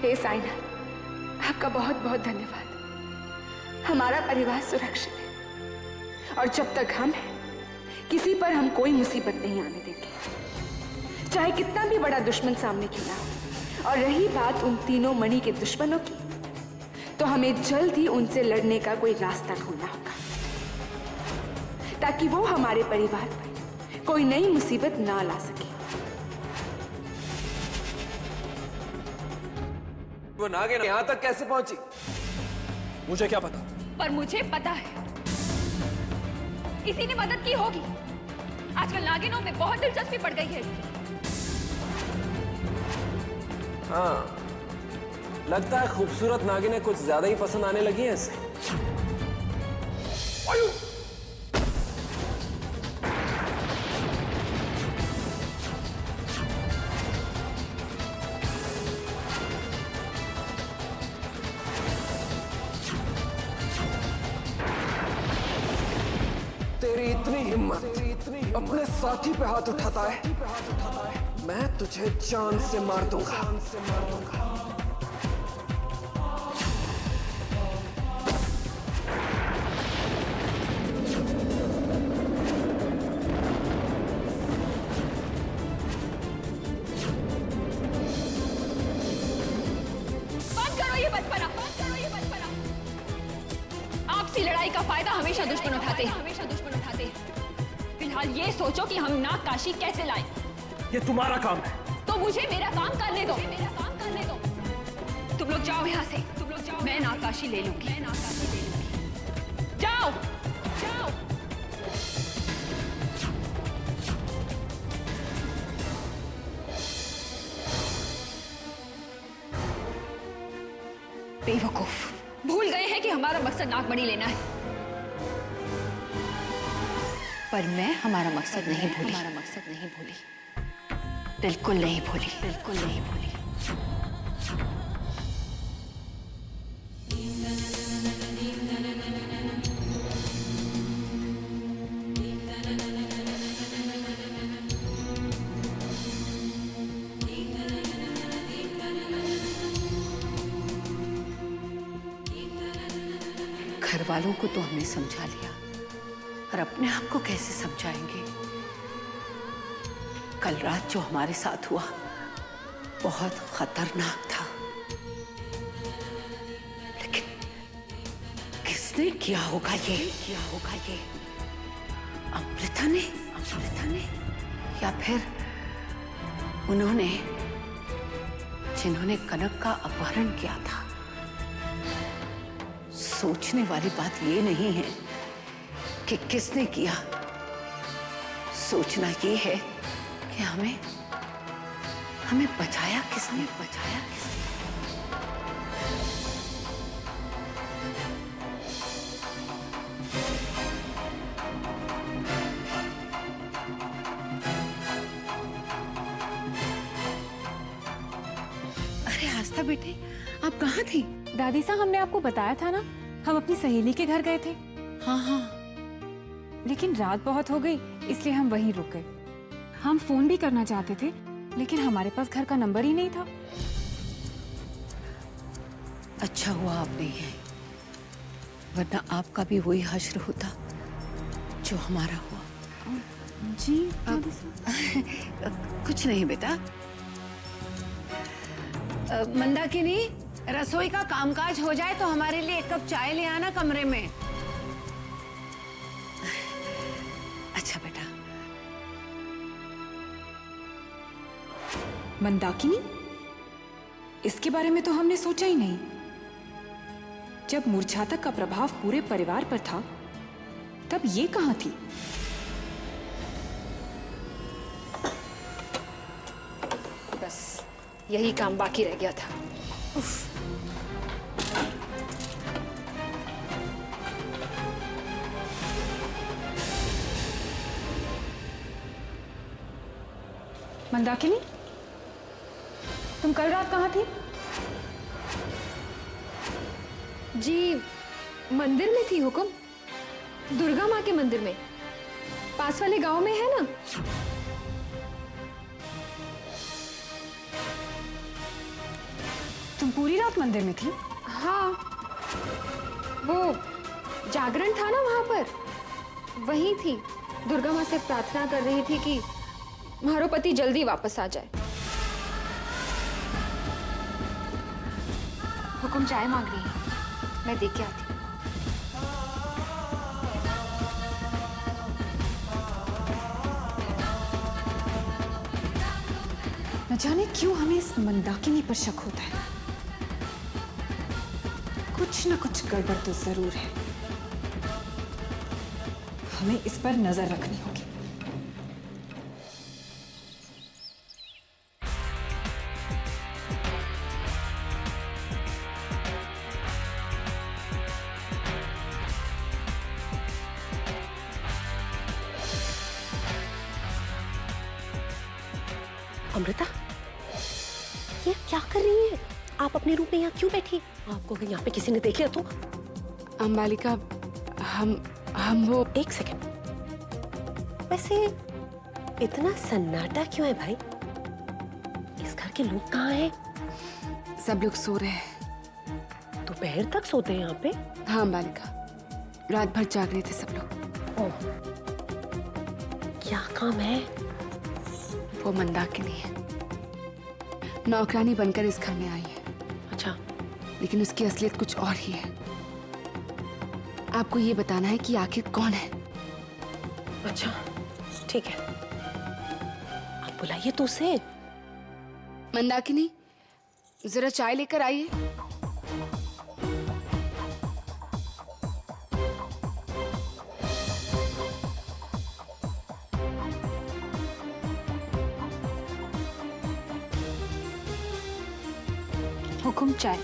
हे साईनाथ, आपका बहुत बहुत धन्यवाद। हमारा परिवार सुरक्षित है और जब तक हम हैं किसी पर हम कोई मुसीबत नहीं आने देंगे, चाहे कितना भी बड़ा दुश्मन सामने क्यों ना हो। और रही बात उन तीनों मणि के दुश्मनों की, तो हमें जल्द ही उनसे लड़ने का कोई रास्ता ढूंढना होगा, ताकि वो हमारे परिवार पर कोई नई मुसीबत ना ला सके। वो नागिन यहां तक कैसे पहुंची? मुझे क्या पता, पर मुझे पता है किसी ने मदद की होगी। आजकल नागिनों में बहुत दिलचस्पी पड़ गई है। हाँ, लगता है खूबसूरत नागिनें कुछ ज्यादा ही पसंद आने लगी हैं इसे। तेरी इतनी हिम्मत अपने साथी पे हाथ उठाता है, मैं तुझे जान से मार दूंगा। बंद करो ये बचपना, बंद करो ये बचपना। आपसी लड़ाई का फायदा हमेशा दुश्मन उठाते हैं, हमेशा दुश्मन उठाते हैं। फिलहाल ये सोचो कि हम नाग काशी कैसे लाएं। ये तुम्हारा काम है। तो मुझे मेरा काम करने दो, मेरा काम करने दो। तुम लोग जाओ यहाँ से, तुम लोग जाओ। मैं नाग काशी ले लूंगी, मैं नाग काशी ले लूंगी। जाओ, जाओ। बेवकूफ, भूल गए हैं कि हमारा मकसद नागमणि लेना है। पर मैं हमारा मकसद नहीं भूली, हमारा मकसद नहीं भूली, बिल्कुल नहीं भूली, बिल्कुल नहीं भूली। घर वालों को तो हमने समझा लिया, और अपने आप को कैसे समझाएंगे? कल रात जो हमारे साथ हुआ बहुत खतरनाक था, लेकिन किसने किया होगा ये? किया होगा ये अमृता ने? अमृता ने, या फिर उन्होंने जिन्होंने कनक का अपहरण किया था? सोचने वाली बात ये नहीं है कि किसने किया, सोचना ये है कि हमें बचाया किसने? बचाया किसने? अरे आस्था बेटे, आप कहाँ थी? दादी साहब, हमने आपको बताया था ना, हम अपनी सहेली के घर गए थे। हाँ हाँ, लेकिन रात बहुत हो गई, इसलिए हम वहीं रुक गए। हम फोन भी करना चाहते थे, लेकिन हमारे पास घर का नंबर ही नहीं था। अच्छा हुआ आप नहीं है, वरना आपका भी वही हश्र होता जो हमारा हुआ। जी कुछ नहीं बेटा। मंदाकिनी, रसोई का कामकाज हो जाए तो हमारे लिए एक कप चाय ले आना कमरे में। अच्छा बेटा। मंदाकिनी, इसके बारे में तो हमने सोचा ही नहीं। जब मूर्छातक का प्रभाव पूरे परिवार पर था, तब ये कहाँ थी? बस यही काम बाकी रह गया था। मंदाकिनी, तुम कल रात कहाँ थी? जी मंदिर में थी हुकुम, दुर्गा माँ के मंदिर में, पास वाले गांव में है ना। तुम पूरी रात मंदिर में थी? हाँ, वो जागरण था ना वहां पर, वही थी। दुर्गा माँ से प्रार्थना कर रही थी कि हमारा पति जल्दी वापस आ जाए। हुकुम चाय मांग रही है, मैं देख के आती हूँ। न जाने क्यों हमें इस मंदाकिनी पर शक होता है। कुछ न कुछ गड़बड़ तो जरूर है। हमें इस पर नजर रखनी होगी। अमृता, ये क्या कर रही है? आप अपने रूम में यहाँ क्यों बैठी? आपको अगर यहाँ पे किसी ने देख लिया तो? अंबालिका, हम वो एक सेकंड, वैसे इतना सन्नाटा क्यों है भाई? इस घर के लोग कहाँ हैं? सब लोग सो रहे हैं। दोपहर तक सोते हैं यहाँ पे? हाँ अंबालिका, रात भर जाग रहे थे सब लोग। ओह, क्या काम है? वो मंदाकिनी है, नौकरानी बनकर इस घर में आई है। अच्छा, लेकिन उसकी असलियत कुछ और ही है। आपको ये बताना है कि आखिर कौन है। अच्छा, ठीक है, आप बुलाइए तो उसे। मंदाकिनी, जरा चाय लेकर आइए। हुकुम चाय।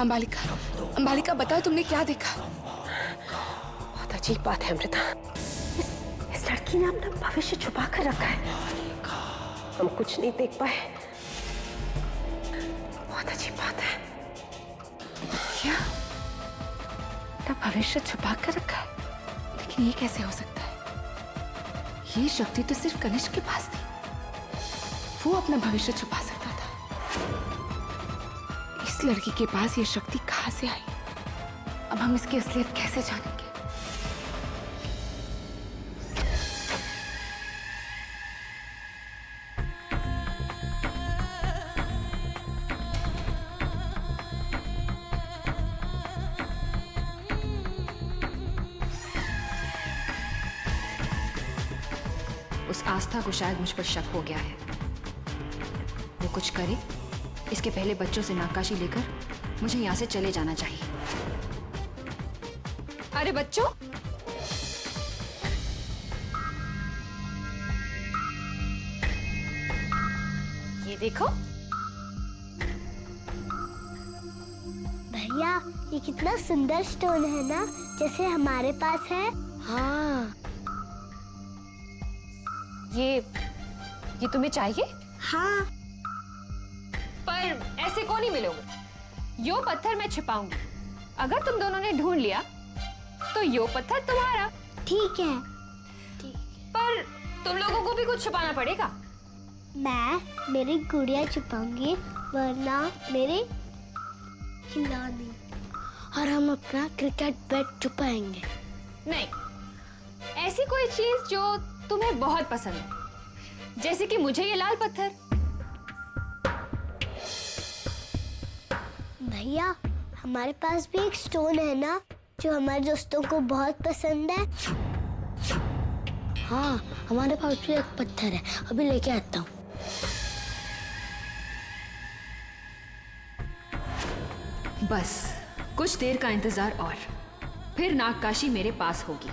अंबालिका, अंबालिका बताओ तुमने क्या देखा? बहुत अजीब बात है अमृता, इस लड़की ने अपना भविष्य छुपा कर रखा है। हम कुछ नहीं देख पाए। बहुत अजीब बात है। क्या? अपना भविष्य छुपा कर रखा है? लेकिन ये कैसे हो सकता है? ये शक्ति तो सिर्फ कनिष्क के पास थी। वो अपना भविष्य छुपा सकता था। इस लड़की के पास ये शक्ति कहां से आई? अब हम इसकी असलियत कैसे जानेंगे? उस आस्था को शायद मुझ पर शक हो गया है। वो कुछ करे इसके पहले बच्चों से नाकाशी लेकर मुझे यहाँ से चले जाना चाहिए। अरे बच्चों, ये देखो। भैया, ये कितना सुंदर स्टोन है ना, जैसे हमारे पास है। हाँ, ये तुम्हें चाहिए? हाँ। पर ऐसे कौन ही मिलोगे? यो पत्थर मैं छिपाऊंगी। अगर तुम दोनों ने ढूंढ लिया तो यो पत्थर तुम्हारा। ठीक है। पर तुम लोगों को भी कुछ छुपाना पड़ेगा। मैं मेरी गुड़िया छुपाऊंगी, वरना मेरे खिलौने। और हम अपना क्रिकेट बैट छुपाएंगे। नहीं, ऐसी कोई चीज जो तुम्हें बहुत पसंद है, जैसे कि मुझे ये लाल पत्थर। भैया, हमारे पास भी एक स्टोन है ना, जो हमारे दोस्तों को बहुत पसंद है। हाँ, हमारे पास भी एक पत्थर है, अभी लेके आता हूँ। बस कुछ देर का इंतजार और फिर नागकाशी मेरे पास होगी।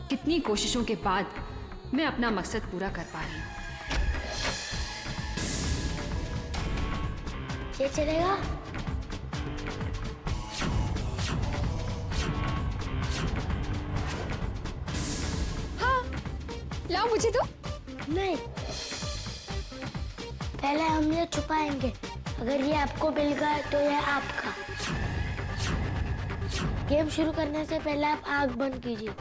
कितनी कोशिशों के बाद मैं अपना मकसद पूरा कर पा रही हूँ। ये चलेगा? हाँ, लाओ मुझे तो। नहीं, पहले हम ये छुपाएंगे। अगर ये आपको मिल गया तो ये आपका। गेम शुरू करने से पहले आप आंख बंद कीजिए।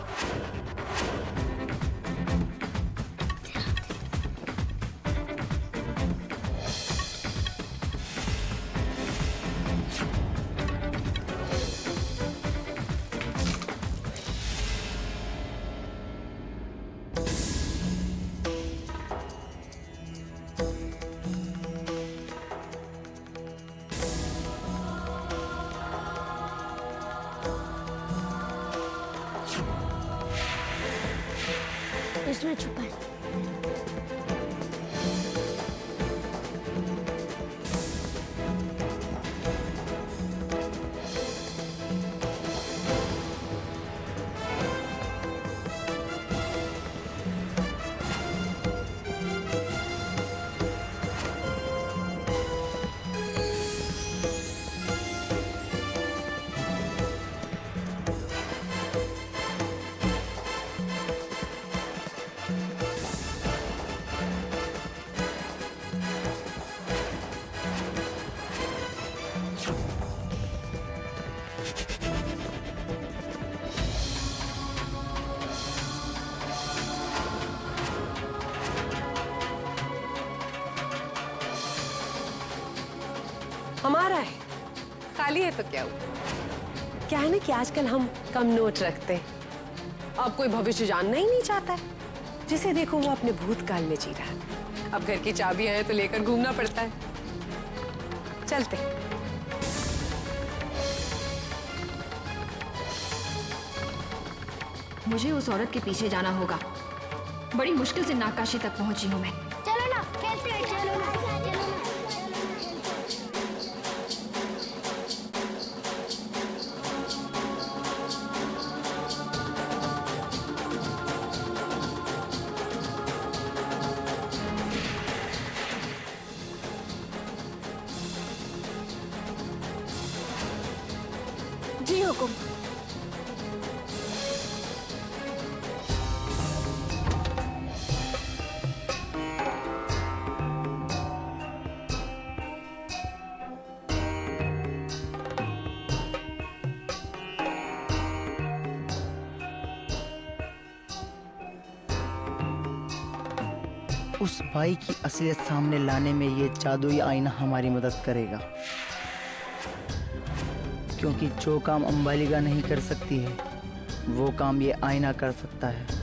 इसमें छुपाए। हमारा है, खाली है तो क्या हुआ? क्या है ना कि आजकल हम कम नोट रखते हैं। अब कोई भविष्य जानना ही नहीं चाहता है। जिसे देखो वो अपने भूतकाल में जी रहा है। अब घर की चाबियां हैं तो लेकर घूमना पड़ता है। चलते। मुझे उस औरत के पीछे जाना होगा। बड़ी मुश्किल से नाकाशी तक पहुंची हूँ मैं। चलो ना, खेलते हैं, चलो ना, चलो ना। जी हुकुम। उस भाई की असलियत सामने लाने में ये जादुई आईना हमारी मदद करेगा, क्योंकि जो काम अंबालिका नहीं कर सकती है वो काम ये आईना कर सकता है।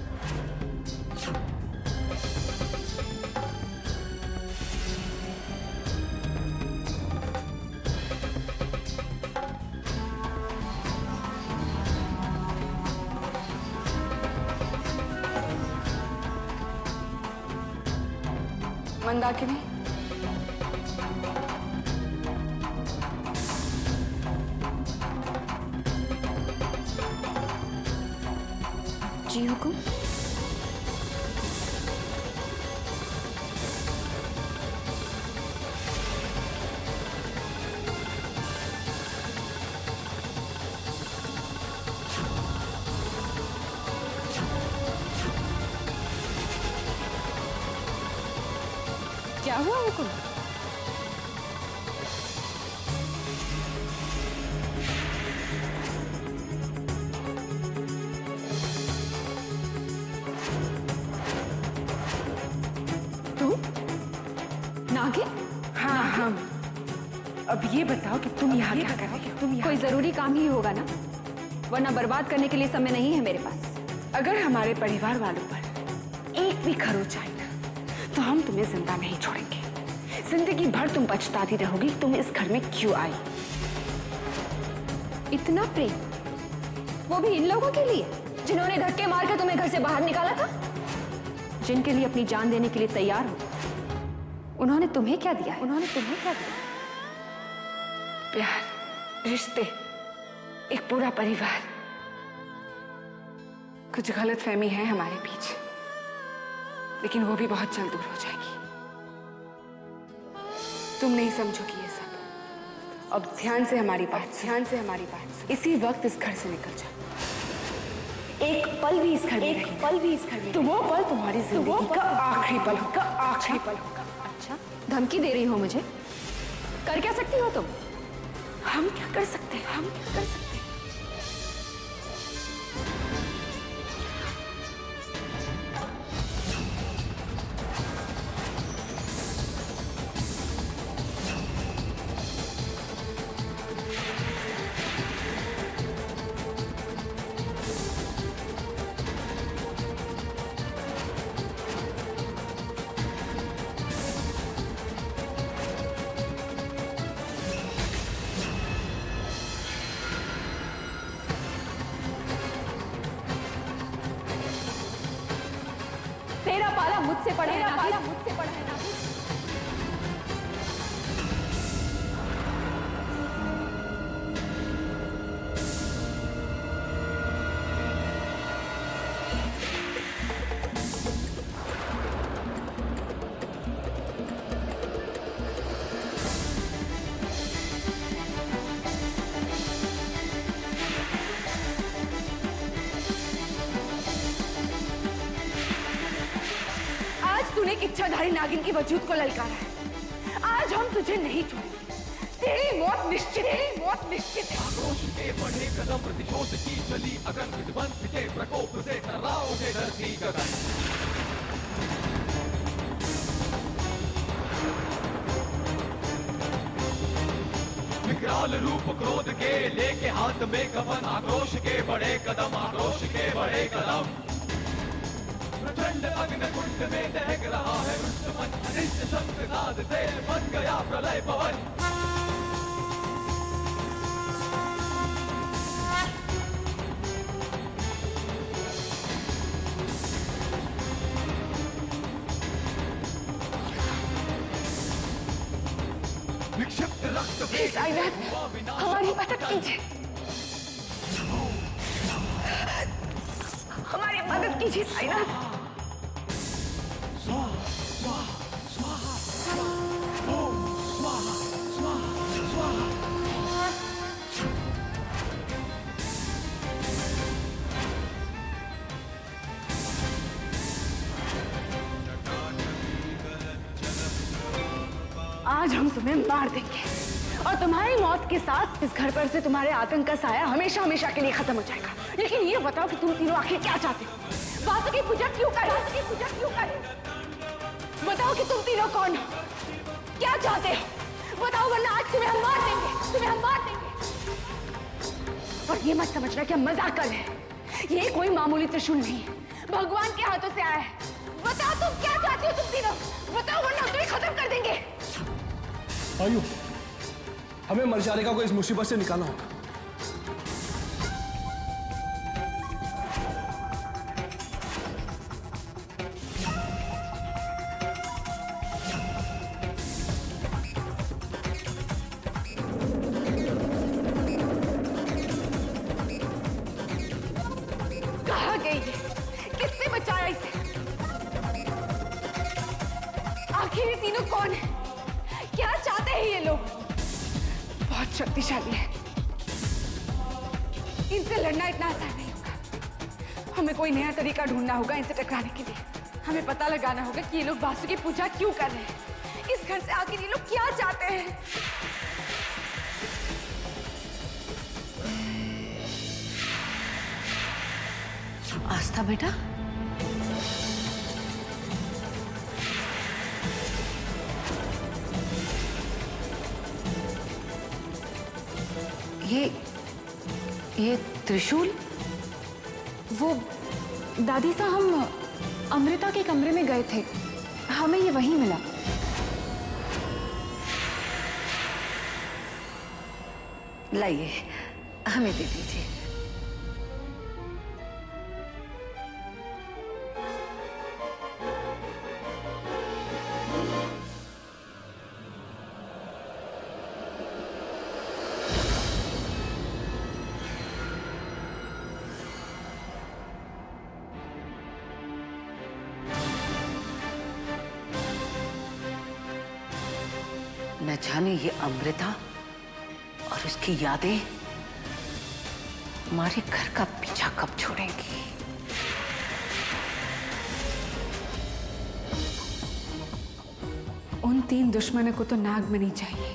मंदाकिनी, जी हुकुम। क्या हुआ हुकुम? नागिन? हाँ हाँ। अब ये बताओ कि तुम यहाँ क्या कर रही हो? तुम यहाँ कोई जरूरी काम ही होगा ना, वरना बर्बाद करने के लिए समय नहीं है मेरे पास। अगर हमारे परिवार वालों पर एक भी खरोच आई ना तो हम तुम्हें जिंदा नहीं छोड़ेंगे। जिंदगी भर तुम पछताती रहोगी कि तुम इस घर में क्यों आई। इतना प्रेम, वो भी इन लोगों के लिए जिन्होंने धक्के मारकर तुम्हें घर से बाहर निकाला था, जिनके लिए अपनी जान देने के लिए तैयार हो। उन्होंने तुम्हें क्या दिया है? उन्होंने तुम्हें क्या दिया? प्यार, रिश्ते, एक पूरा परिवार। कुछ गलतफहमी है हमारे बीच। लेकिन वो भी बहुत जल्द दूर हो जाएगी। तुम नहीं समझोगी ये सब। अब ध्यान से हमारी बात, इसी वक्त इस घर से निकल जाओ। एक पल भी इस घर में तो वो पल तुम्हारी जिंदगी का आखिरी पल होगा। अच्छा, धमकी दे रही हो मुझे? कर क्या सकती हो तुम? हम क्या कर सकते हैं? तेरा पाला मुझसे पड़ा है ना? तूने एक इच्छाधारी नागिन की वजूद को ललकारा है। आज हम तुझे नहीं छोड़ेंगे। तेरी मौत निश्चित है। आक्रोश के बढ़े कदम, प्रतिशोध की चली अगन, विध्वंस के प्रकोप से टर्राओगे धरती गगन। विकराल रूप क्रोध के लेके हाथ में कफन, आक्रोश के बड़े कदम, प्रचंड अग्नि कुंड में दहक रहा है रुष्ट मन, अनिष्ट शब्दनाद से बन गया प्रलय पवन। विक्षिप्त रक्त हमारी मदद कीजिए। हमारी मदद कीजिए साईनाथ। आज हम तुम्हें मार देंगे और तुम्हारी मौत के साथ इस घर पर से तुम्हारे आतंक का साया हमेशा हमेशा के लिए खत्म हो जाएगा। लेकिन ये बताओ कि तुम तीनों आखिर क्या चाहते हो? वासुकी पूजा क्यों करें? बताओ कि तुम तीनों कौन हो? क्या चाहते हो? बताओ, वरना आज तुम्हें हम मार देंगे। और ये मत समझना कि हम मजाक कर रहे हैं। ये कोई मामूली त्रिशूल नहीं है, भगवान के हाथों से आया है। बताओ तुम क्या चाहते हो? तुम तीनों बताओ, वरना तुम्हें खत्म कर देंगे। आयु, हमें मर्जारिका को इस मुसीबत से निकालना होगा। कहाँ गई है? किसने बचाया इसे? आखिर ये तीनों कौन है? क्या चाहते हैं ये लोग? बहुत शक्तिशाली है, इनसे लड़ना इतना आसान नहीं होगा। हमें कोई नया तरीका ढूंढना होगा इनसे टकराने के लिए। हमें पता लगाना होगा कि ये लोग वासुकी पूजा क्यों कर रहे हैं। इस घर से आखिर ये लोग क्या चाहते हैं? आस्था बेटा, ये त्रिशूल? वो दादी साहब, हम अमृता के कमरे में गए थे, हमें ये वहीं मिला। लाइए, हमें दे दीजिए। न जाने ये अमृता और उसकी यादें हमारे घर का पीछा कब छोड़ेंगी। उन 3 दुश्मनों को तो नागमणि चाहिए,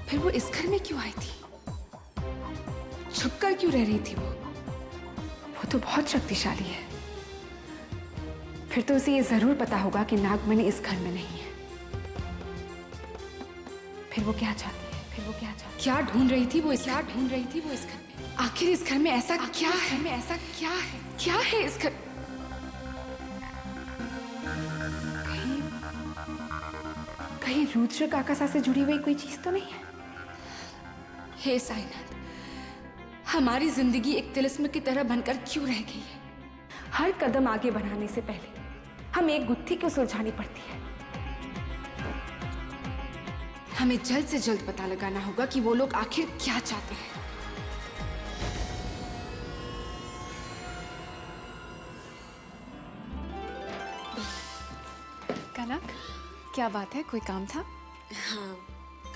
फिर वो इस घर में क्यों आई थी? छुपकर क्यों रह रही थी वो तो बहुत शक्तिशाली है। फिर तो उसे ये जरूर पता होगा कि नागमणि इस घर में नहीं है। फिर वो क्या चाहती है? क्या ढूंढ रही थी वो इस घर में? आखिर इस घर में ऐसा क्या है? क्या है इस घर? कहीं रुद्र काका से जुड़ी हुई कोई चीज तो नहीं है? हे साईनाथ, हमारी जिंदगी एक तिलिस्म की तरह बनकर क्यों रह गई है? हर कदम आगे बढ़ाने से पहले हमें एक गुत्थी क्यों सुलझानी पड़ती है? हमें जल्द से जल्द पता लगाना होगा कि वो लोग आखिर क्या चाहते हैं। कनक, क्या बात है? कोई काम था? हाँ,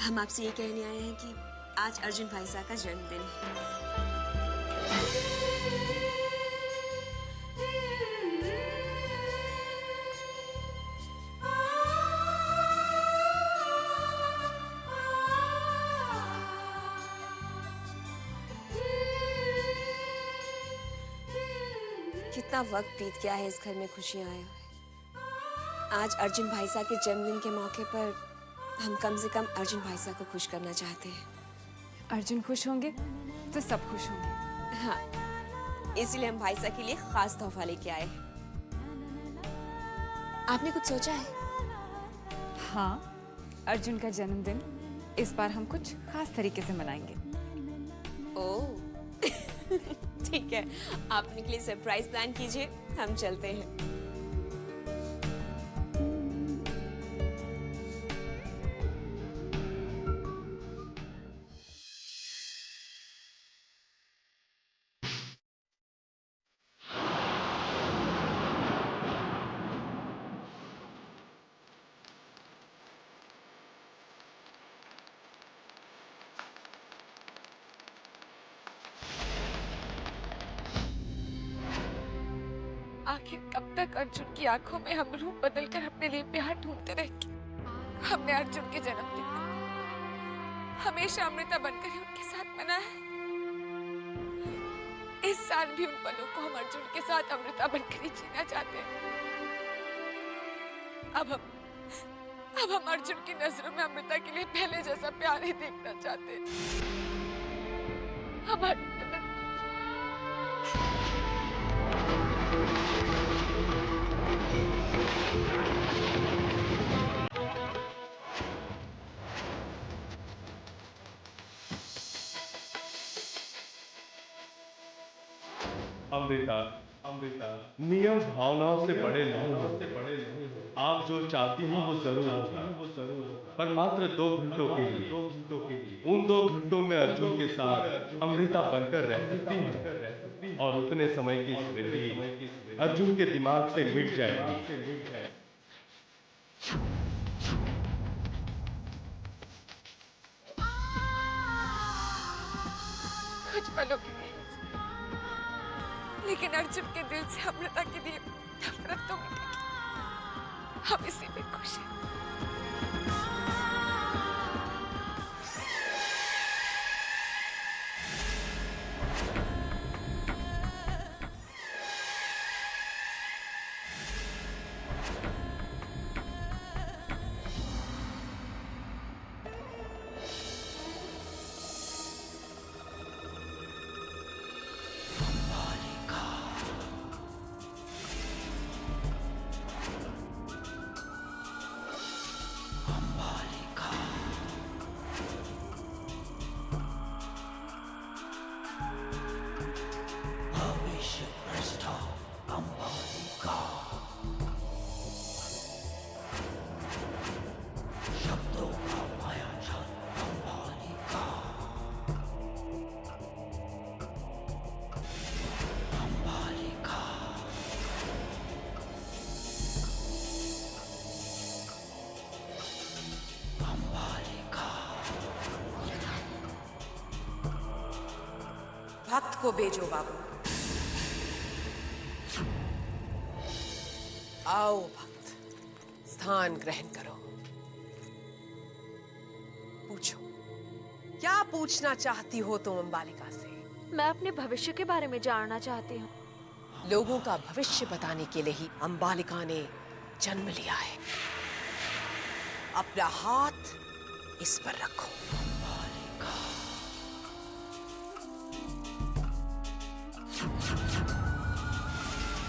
हम आपसे ये कहने आए हैं कि आज अर्जुन भाई साहब का जन्मदिन है। कितना वक्त बीत गया है इस घर में खुशियां आए हुए। आज अर्जुन भाई साहब के जन्मदिन के मौके पर हम कम से कम अर्जुन भाई साहब को खुश करना चाहते हैं। अर्जुन खुश होंगे तो सब खुश होंगे। हाँ, इसीलिए हम भाई साहब के लिए खास तोहफा लेके आए हैं। आपने कुछ सोचा है? हाँ, अर्जुन का जन्मदिन इस बार हम कुछ खास तरीके से मनाएंगे। ओह, ठीक है, आप अपने लिए सरप्राइज प्लान कीजिए, हम चलते हैं। आखिर कब तक अर्जुन की आंखों में हम रूप बदलकर अपने लिए प्यार ढूंढते रहेंगे? हमने अर्जुन के जन्मदिन को हमेशा अमृता बनकर ही उनके साथ मनाया है। इस साल भी उन पलों को हम अर्जुन के साथ अमृता बनकर ही जीना चाहते हैं। अब हम अर्जुन की नजरों में अमृता के लिए पहले जैसा प्यार ही देखना चाहते हैं। अमृता, नियम भावनाओं से बड़े नहीं होते। आप जो चाहती हैं वो जरूर होगा, पर मात्र 2 घंटों के लिए। उन 2 घंटों में अर्जुन के साथ अमृता बनकर रह सकती है और उतने समय की स्मृति अर्जुन के दिमाग से मिट जाएगी। कुछ पलों के लिए, लेकिन अर्जुन के दिल से अमृता के लिए नफरत तो मिटेगी। हम इसी में खुश हैं। को भेजो बाबू। आओ भक्त, स्थान ग्रहण करो। पूछो, क्या पूछना चाहती हो तुम अंबालिका से? मैं अपने भविष्य के बारे में जानना चाहती हूँ। लोगों का भविष्य बताने के लिए ही अंबालिका ने जन्म लिया है। अपना हाथ इस पर रखो।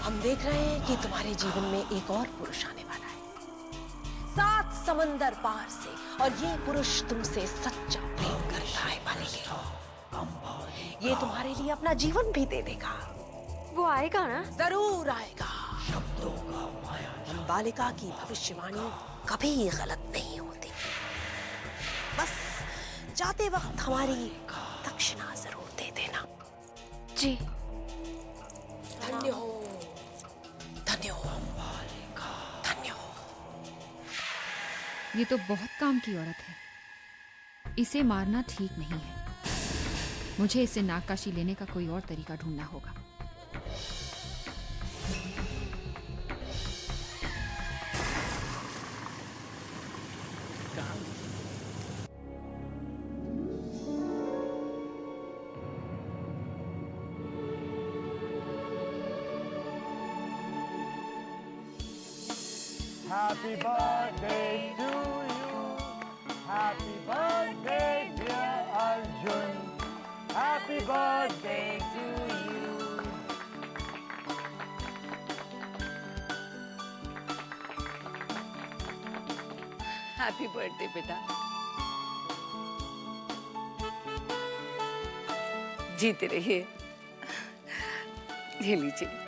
हम देख रहे हैं कि तुम्हारे जीवन में एक और पुरुष आने वाला है, 7 समंदर पार से, और ये पुरुष तुमसे सच्चा प्रेम करता है बालिका। ये तुम्हारे लिए अपना जीवन भी दे देगा। वो आएगा ना? जरूर आएगा। बालिका की भविष्यवाणी कभी गलत नहीं होती। बस जाते वक्त हमारी दक्षिणा जरूर दे देना। जी। धन्य हो, धन्य हो, धन्य हो। ये तो बहुत काम की औरत है, इसे मारना ठीक नहीं है। मुझे इसे नागकाशी लेने का कोई और तरीका ढूंढना होगा। Happy birthday to you. Happy birthday, dear Arjun. Happy birthday to you. Happy birthday बेटा। जीते रहिए। ये लीजिए।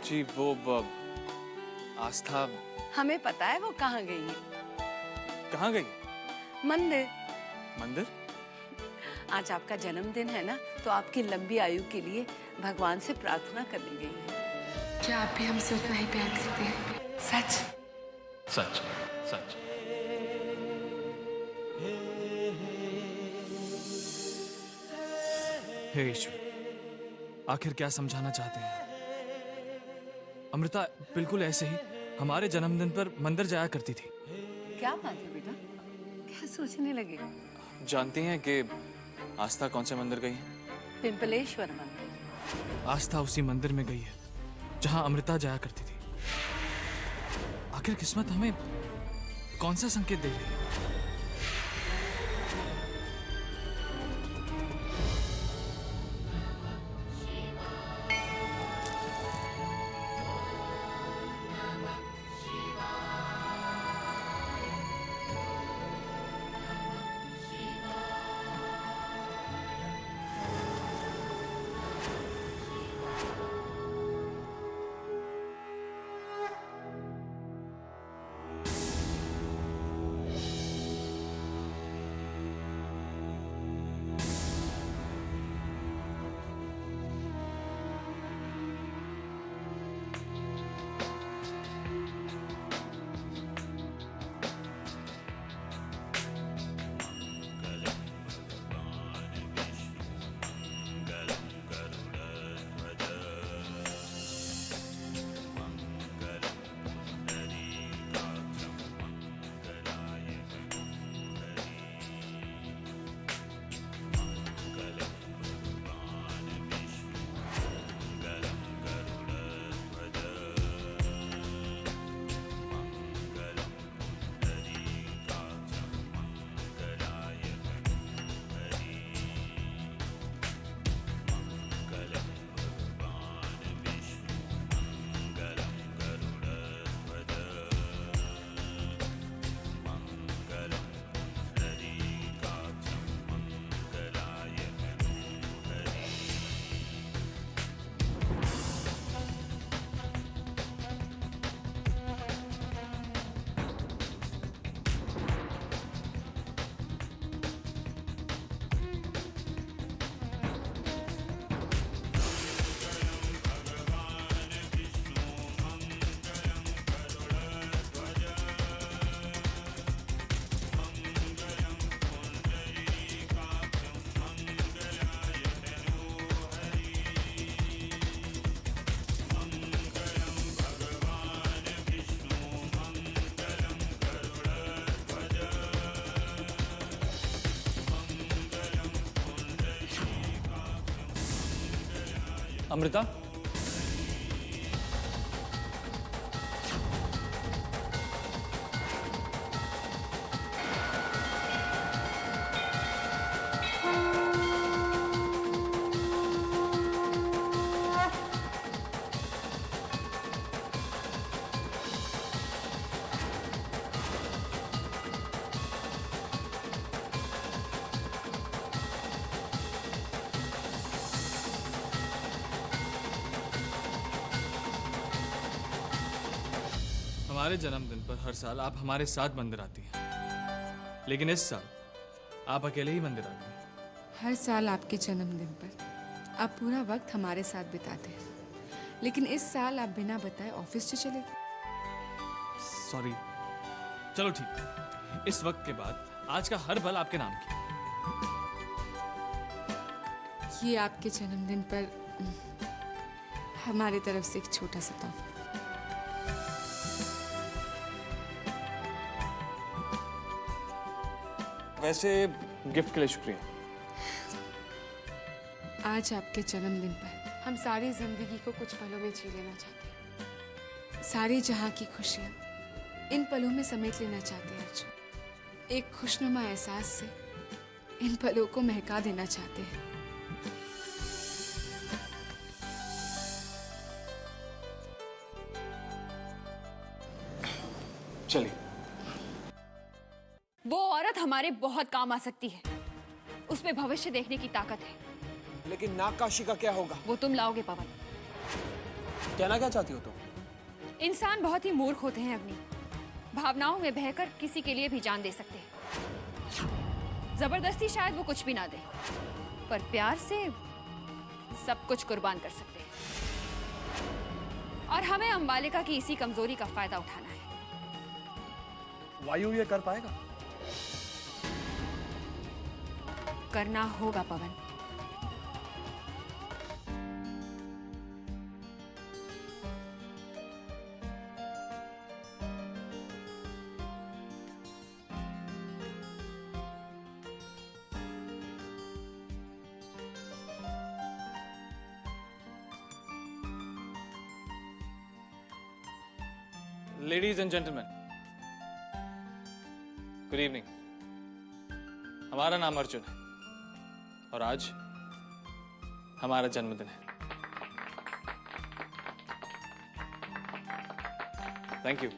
जी वो आस्था। हमें पता है वो कहाँ गई है। कहाँ गई? मंदिर। मंदिर? आज आपका जन्मदिन है ना, तो आपकी लंबी आयु के लिए भगवान से प्रार्थना करने गई है। क्या आप भी हमसे उतना ही प्यार करते हैं? सच? सच, सच। हे ईश्वर, आखिर क्या समझाना चाहते हैं? अमृता बिल्कुल ऐसे ही हमारे जन्मदिन पर मंदिर जाया करती थी। क्या बात है बेटा, क्या सोचने लगे? जानती हैं कि आस्था कौन से मंदिर गई है? पिंपलेश्वर मंदिर। आस्था उसी मंदिर में गई है जहां अमृता जाया करती थी। आखिर किस्मत हमें कौन सा संकेत दे रही है? अमृता, हमारे जन्मदिन पर हर साल आप हमारे साथ मंदिर आती हैं, लेकिन इस साल आप अकेले ही मंदिर आती हैं। हर साल आपके जन्मदिन पर आप पूरा वक्त हमारे साथ बिताते हैं, लेकिन इस साल आप बिना बताए ऑफिस से चले गए। सॉरी। चलो ठीक, इस वक्त के बाद आज का हर पल आपके नाम की। ये आपके जन्मदिन पर हमारी तरफ से एक छोटा सा तोहफा। वैसे गिफ्ट के लिए शुक्रिया। आज आपके जन्मदिन पर हम सारी जिंदगी को कुछ पलों में जी लेना चाहते हैं। सारी जहां की खुशियां इन पलों में समेट लेना चाहते हैं अर्जुन। एक खुशनुमा एहसास से इन पलों को महका देना चाहते हैं। चलिए। वो औरत हमारे बहुत काम आ सकती है, उसमें भविष्य देखने की ताकत है। लेकिन नाकाशी का क्या होगा? वो तुम लाओगे पवन। कहना क्या चाहती हो तुम? इंसान बहुत ही मूर्ख होते हैं अग्नि, भावनाओं में बहकर किसी के लिए भी जान दे सकते हैं। जबरदस्ती शायद वो कुछ भी ना दे, पर प्यार से सब कुछ कुर्बान कर सकते हैं। और हमें अंबालिका की इसी कमजोरी का फायदा उठाना है। वायु ये कर पाएगा? करना होगा Pawan. Ladies and gentlemen, good evening. हमारा नाम अर्जुन है और आज हमारा जन्मदिन है। Thank you.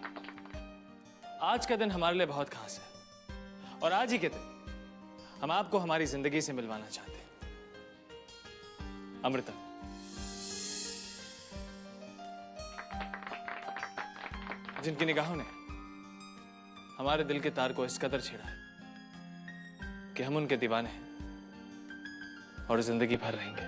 आज का दिन हमारे लिए बहुत खास है और आज ही के दिन हम आपको हमारी जिंदगी से मिलवाना चाहते हैं। अमृता, जिनकी निगाहों ने हमारे दिल के तार को इस कदर छेड़ा है कि हम उनके दीवाने हैं और जिंदगी भर रहेंगे।